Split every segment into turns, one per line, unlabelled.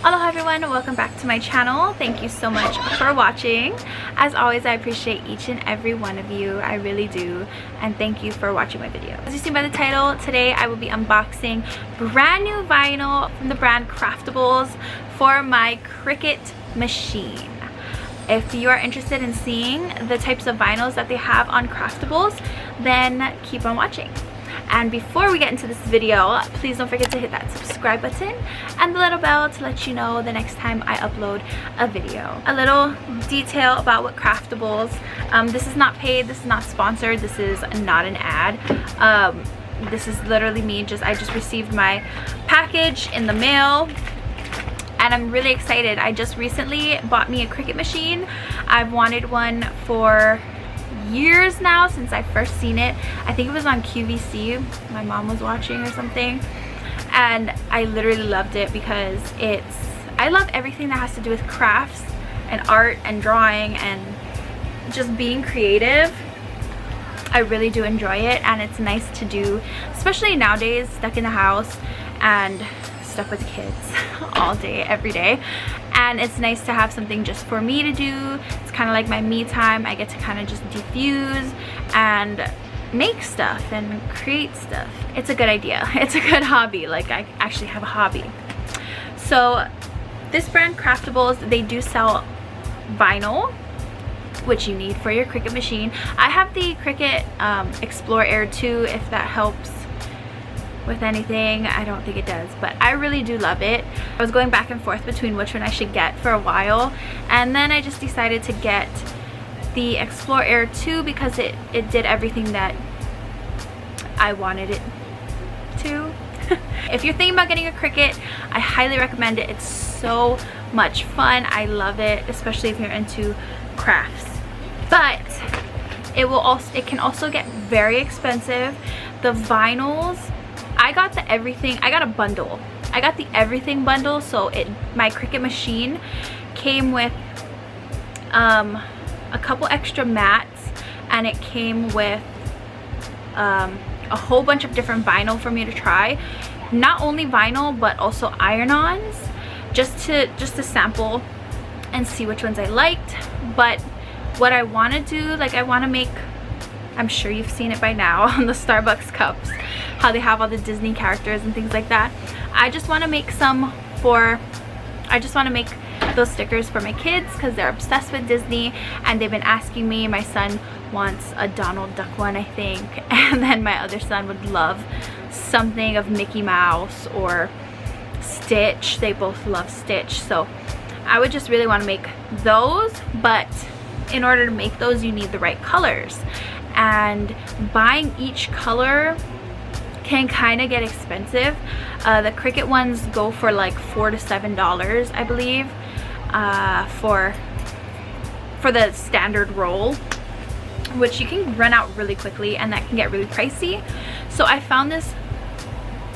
Aloha everyone, welcome back to my channel. Thank you so much for watching. As always, I appreciate each and every one of you. I really do. And thank you for watching my video. As you see by the title, today I will be unboxing brand new vinyl from the brand Craftables for my Cricut machine. If you are interested in seeing the types of vinyls that they have on Craftables, then keep on watching. And before we get into this video, please don't forget to hit that subscribe button and the little bell to let you know the next time I upload a video. A little detail about what Craftables, this is not paid, this is not sponsored, this is not an ad. This is literally me, I just received my package in the mail and I'm really excited. I just recently bought me a Cricut machine. I've wanted one for years now, since I first seen it. I think it was on QVC, my mom was watching or something, and I literally loved it because I love everything that has to do with crafts and art and drawing and just being creative. I really do enjoy it, and it's nice to do, especially nowadays, stuck in the house and stuck with kids all day every day. And it's nice to have something just for me to do. It's kind of like my me time. I get to kind of just diffuse and make stuff and create stuff. It's a good idea. It's a good hobby. Like, I actually have a hobby. So this brand Craftables, they do sell vinyl, which you need for your Cricut machine. I have the Cricut Explore Air 2, if that helps with anything. I don't think it does, but I really do love it. I was going back and forth between which one I should get for a while, and then I just decided to get the Explore Air 2 because it did everything that I wanted it to. If you're thinking about getting a Cricut, I highly recommend it. It's so much fun. I love it, especially if you're into crafts. But it can also get very expensive. The vinyls, I got a bundle. I got the everything bundle, so my Cricut machine came with a couple extra mats, and it came with a whole bunch of different vinyl for me to try. Not only vinyl, but also iron-ons, just to sample and see which ones I liked. But what I want to do, like, I want to make, I'm sure you've seen it by now on the Starbucks cups, how they have all the Disney characters and things like that. I just want to make those stickers for my kids because they're obsessed with Disney, and they've been asking me. My son wants a Donald Duck one, I think, and then my other son would love something of Mickey Mouse or Stitch. They both love Stitch, so I would just really want to make those. But in order to make those, you need the right colors, and buying each color can kind of get expensive. The Cricut ones go for like $4 to $7, I believe, for the standard roll, which you can run out really quickly, and that can get really pricey. So I found this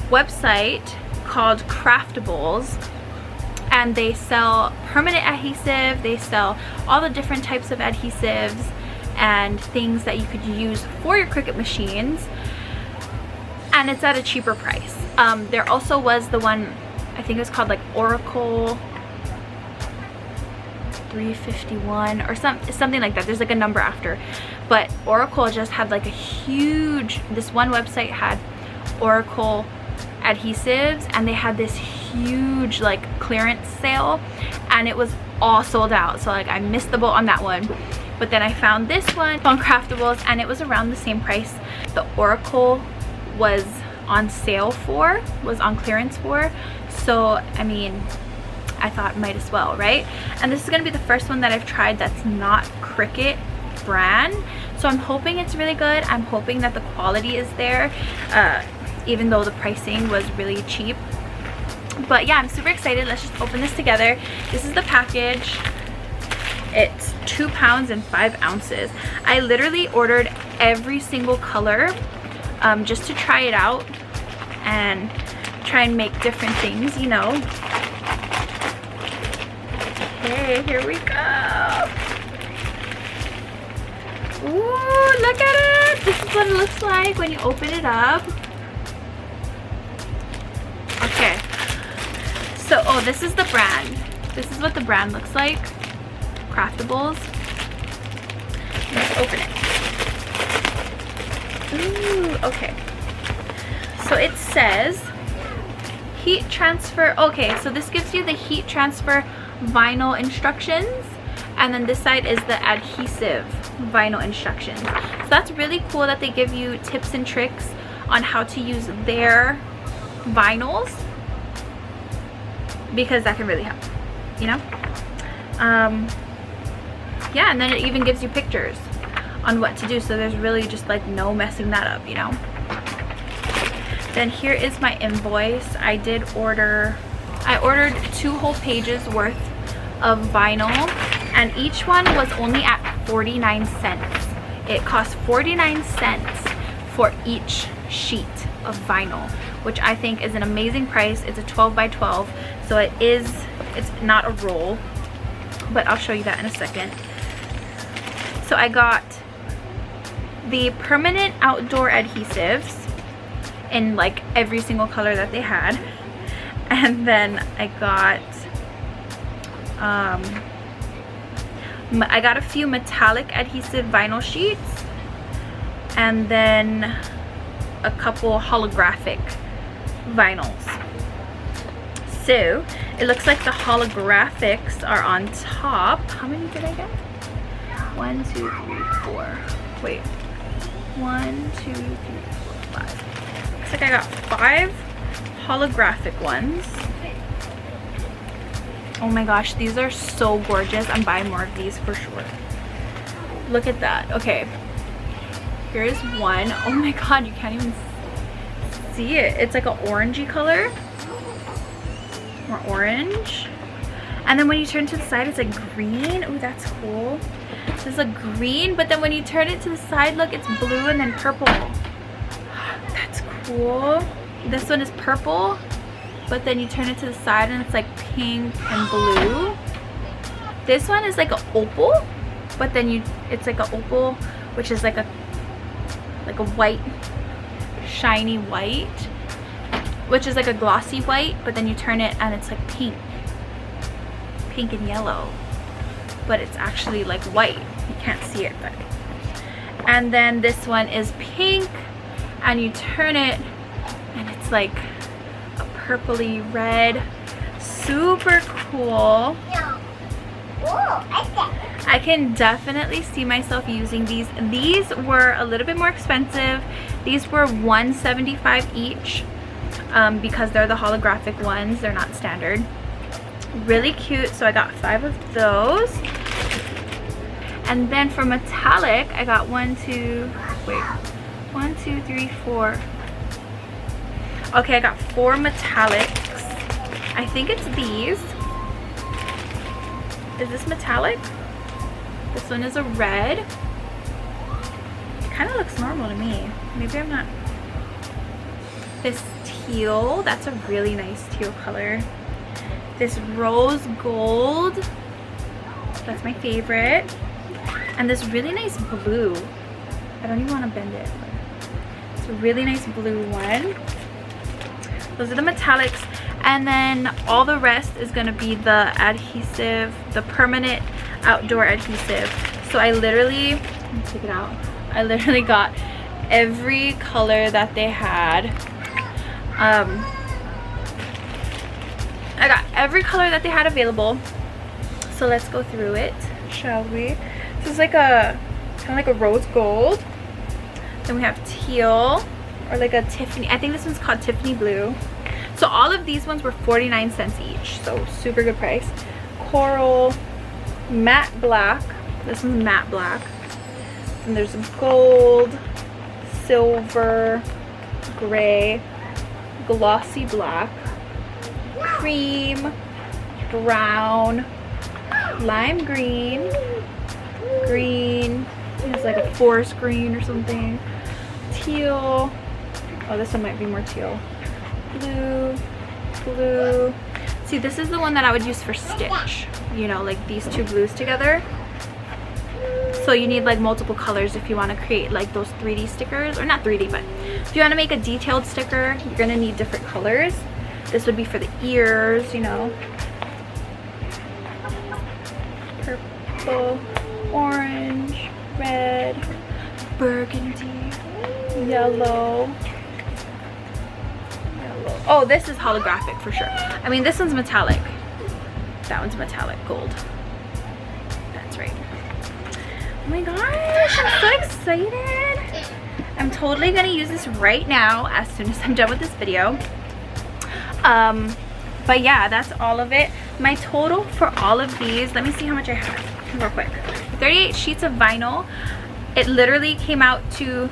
website called Craftables, and they sell permanent adhesive. They sell all the different types of adhesives and things that you could use for your Cricut machines, and it's at a cheaper price. There also was the one, I think it was called like Oracle 351 or something like that. There's like a number after, but Oracle just had like a huge, this one website had Oracle adhesives, and they had this huge like clearance sale, and it was all sold out. So like I missed the boat on that one. But then I found this one on Craftables, and it was around the same price. The Oracle was on clearance for. So I mean, I thought might as well, right? And this is gonna be the first one that I've tried that's not Cricut brand. So I'm hoping it's really good. I'm hoping that the quality is there, even though the pricing was really cheap. But yeah, I'm super excited. Let's just open this together. This is the package. It's 2 pounds and 5 ounces. I literally ordered every single color just to try it out and try and make different things, you know. Okay, here we go. Ooh, look at it. This is what it looks like when you open it up. Okay, so Oh, this is the brand. This is what the brand looks like. Craftables. Let's open it. Ooh, okay. So it says heat transfer. Okay, so this gives you the heat transfer vinyl instructions, and then this side is the adhesive vinyl instructions. So that's really cool that they give you tips and tricks on how to use their vinyls, because that can really help, you know. Yeah, and then it even gives you pictures on what to do, so there's really just like no messing that up, you know. Then here is my invoice. I ordered 2 whole pages worth of vinyl, and each one was only at 49 cents. It cost 49 cents for each sheet of vinyl, which I think is an amazing price. It's a 12 by 12, so it's not a roll, but I'll show you that in a second. So I got the permanent outdoor adhesives in like every single color that they had, and then I got a few metallic adhesive vinyl sheets, and then a couple holographic vinyls. So it looks like the holographics are on top. How many did I get? 1, 2, 3, 4. Wait. 1, 2, 3, 4, 5. Looks like I got 5 holographic ones. Oh my gosh, these are so gorgeous. I'm buying more of these for sure. Look at that. Okay. Here's one. Oh my god, you can't even see it. It's like an orangey color. Or orange. And then when you turn to the side, it's like green. Oh, that's cool. This is a green, but then when you turn it to the side, look, it's blue and then purple. That's cool. This one is purple, but then you turn it to the side and it's like pink and blue. This one is like an opal, but then it's like an opal, which is like a white, shiny white, which is like a glossy white, but then you turn it and it's like pink and yellow, but it's actually like white. You can't see it, but. And then this one is pink, and you turn it and it's like a purpley red. Super cool. I can definitely see myself using these. These were a little bit more expensive. These were $1.75 each, because they're the holographic ones. They're not standard. Really cute. So I got 5 of those. And then for metallic, I got 1, 2, 3, 4. Okay, I got 4 metallics. I think it's these. Is this metallic? This one is a red. It kind of looks normal to me. Maybe I'm not. This teal, that's a really nice teal color. This rose gold, that's my favorite. And this really nice blue. I don't even want to bend it. It's a really nice blue one. Those are the metallics. And then all the rest is going to be the adhesive, the permanent outdoor adhesive. So I literally, let me take it out. I literally got every color that they had. I got every color that they had available. So let's go through it, shall we? This is like a, kind of like a rose gold. Then we have teal, or like a Tiffany. I think this one's called Tiffany blue. So all of these ones were 49 cents each. So super good price. Coral, matte black. This one's matte black. And there's gold, silver, gray, glossy black, cream, brown, lime green, green. It's like a forest green or something. Teal. Oh, this one might be more teal. Blue, blue. See, this is the one that I would use for stitch. You know, like these two blues together. So you need like multiple colors if you want to create like those 3D stickers, or not 3D, but if you want to make a detailed sticker, you're gonna need different colors. This would be for the ears, you know. Purple, orange, red, burgundy, yellow. Oh, this is holographic for sure. I mean, this one's metallic. That one's metallic gold. That's right. Oh my gosh, I'm so excited. I'm totally gonna use this right now as soon as I'm done with this video. But yeah, that's all of it. My total for all of these, let me see how much I have real quick. 38 sheets of vinyl. It literally came out to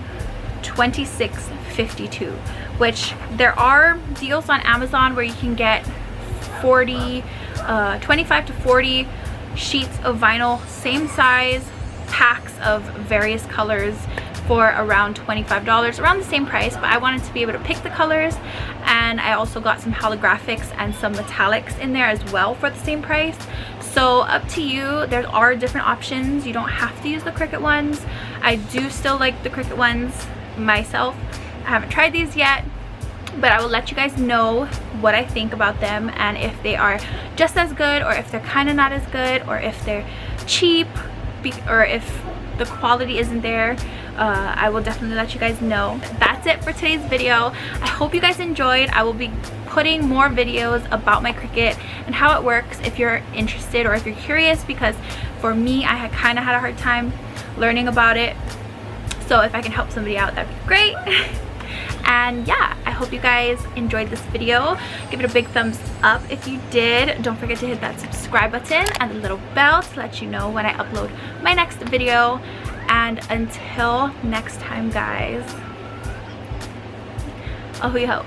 $26.52, which there are deals on Amazon where you can get 25 to 40 sheets of vinyl, same size, packs of various colors for around $25, around the same price. But I wanted to be able to pick the colors, and I also got some holographics and some metallics in there as well for the same price. So up to you. There are different options. You don't have to use the Cricut ones. I do still like the Cricut ones myself. I haven't tried these yet, but I will let you guys know what I think about them, and if they are just as good, or if they're kind of not as good, or if they're cheap, or if the quality isn't there. I will definitely let you guys know. That's it for today's video. I hope you guys enjoyed. I will be putting more videos about my Cricut and how it works if you're interested, or if you're curious, because for me, I had kind of had a hard time learning about it. So if I can help somebody out, that'd be great. And yeah, I hope you guys enjoyed this video. Give it a big thumbs up if you did. Don't forget to hit that subscribe button and the little bell to let you know when I upload my next video. And until next time, guys, ahui ho.